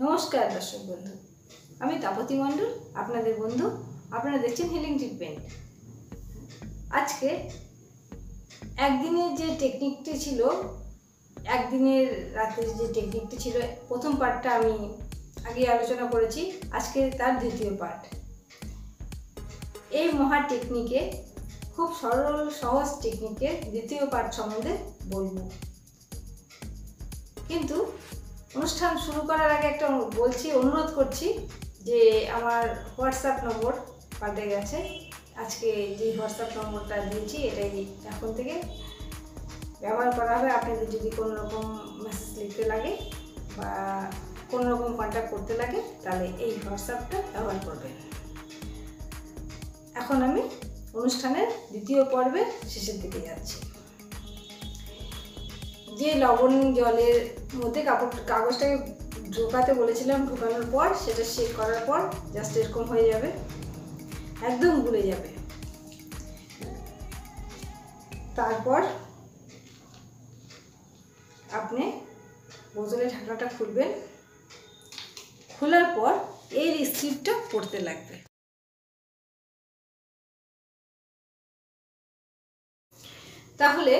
নমস্কার দর্শক বন্ধু, আমি তাপতি মণ্ডল, আপনাদের বন্ধু। আপনারা দেখছেন হিলিং ট্রিটমেন্ট। আজকে একদিনের যে টেকনিকটি ছিল, একদিনের রাতের যে টেকনিকটি ছিল, প্রথম পার্টটা আমি আগে আলোচনা করেছি। আজকে তার দ্বিতীয় পার্ট। এই মহা টেকনিকে, খুব সরল সহজ টেকনিকের দ্বিতীয় পার্ট সম্বন্ধে বলবো। কিন্তু অনুষ্ঠান শুরু করার আগে একটা অনুরোধ করছি যে আমার হোয়াটসঅ্যাপ নম্বর পাল্টে গেছে। আজকে যে হোয়াটসঅ্যাপ নম্বরটা দিয়েছি এটাই এখন থেকে ব্যবহার করা হবে। আপনাদের যদি কোনো রকম মেসেজ লিখতে লাগে বা কোনো রকম কন্ট্যাক্ট করতে লাগে তাহলে এই হোয়াটসঅ্যাপটা ব্যবহার করবেন। এখন আমি অনুষ্ঠানের দ্বিতীয় পর্বের শেষের দিকে যাচ্ছি। যে লবণ জলের মধ্যে কাগজটাকে ঢোকাতে বলেছিলাম, ঢোকানোর পর সেটা শেক করার পর জাস্ট এরকম হয়ে যাবে, একদম গুলে যাবে। তারপর আপনি বোতলের ঢাকনাটা খুলবেন। খোলার পর এর স্ক্রিপ্টটা পড়তে লাগবে। তাহলে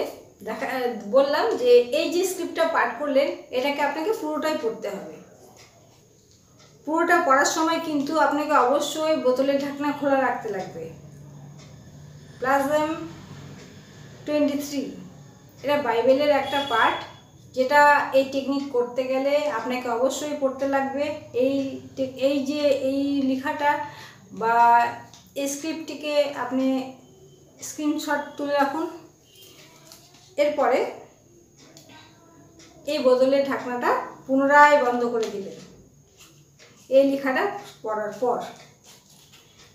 বললাম যে এই যে স্ক্রিপ্টটা পাঠ করলেন এটাকে আপনাকে পুরোটাই পড়তে হবে। পুরোটা পড়ার সময় কিন্তু আপনাকে অবশ্যই বোতলের ঢাকনা খোলা রাখতে লাগবে। প্লাজম 23 এটা বাইবেলের একটা পার্ট, যেটা এই টেকনিক করতে গেলে আপনাকে অবশ্যই পড়তে লাগবে। এই লেখাটা বা এই স্ক্রিপ্টটিকে আপনি স্ক্রিনশট তুলে রাখুন। এরপরে এই বোতলের ঢাকনাটা পুনরায় বন্ধ করে দিবেন। এই লেখাটা পড়ার পর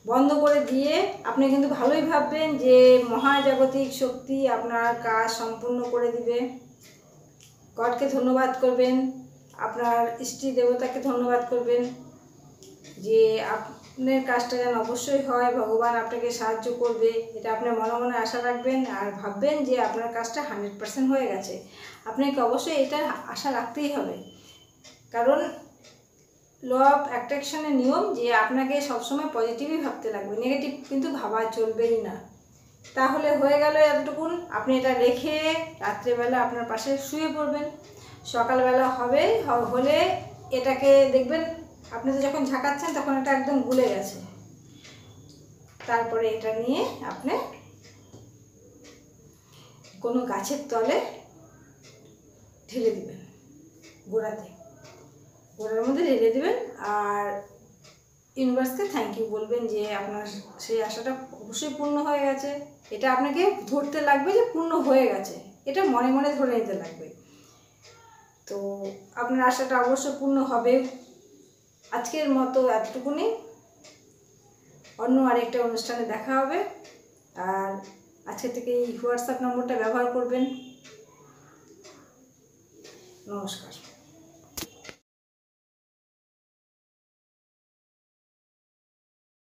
বন্ধ করে দিয়ে আপনি কিন্তু ভালোই ভাববেন যে মহাজাগতিক শক্তি আপনার কাজ সম্পূর্ণ করে দিবে। গডকে ধন্যবাদ করবেন, আপনার ইষ্টি দেবতাকে ধন্যবাদ করবেন যে আপনার কাজটা যেন অবশ্যই হয়, ভগবান আপনাকে সাহায্য করবে। এটা আপনার মনে মনে আশা রাখবেন আর ভাববেন যে আপনার কাজটা 100% হয়ে গেছে। আপনাকে অবশ্যই এটা আশা রাখতেই হবে, কারণ ল অফ অ্যাট্রাকশনের নিয়ম যে আপনাকে সবসময় পজিটিভই ভাবতে লাগবে, নেগেটিভ কিন্তু ভাবা চলবেই না। তাহলে হয়ে গেল এতটুকুন। আপনি এটা রেখে রাত্রেবেলা আপনার পাশে শুয়ে পড়বেন। সকালবেলা হলে এটাকে দেখবেন আপনি তো যখন ঝাঁকাচ্ছেন তখন এটা একদম গুলে গেছে। তারপরে এটা নিয়ে আপনি কোনো গাছের তলে ঢেলে দিবেন, গোড়ার মধ্যে ঢেলে দিবেন। আর ইউনিভার্সকে থ্যাংক ইউ বলবেন যে আপনার সেই আশাটা অবশ্যই পূর্ণ হয়ে গেছে। এটা আপনাকে ধরতে লাগবে যে পূর্ণ হয়ে গেছে, এটা মনে মনে ধরে নিতে লাগবে। তো আপনার আশাটা অবশ্যই পূর্ণ হবে। আজকের মতো এতটুকুনি। অন্য আরেকটা অনুষ্ঠানে দেখা হবে। আর আজকে থেকে এই হোয়াটসঅ্যাপ নম্বরটা ব্যবহার করবেন। নমস্কার।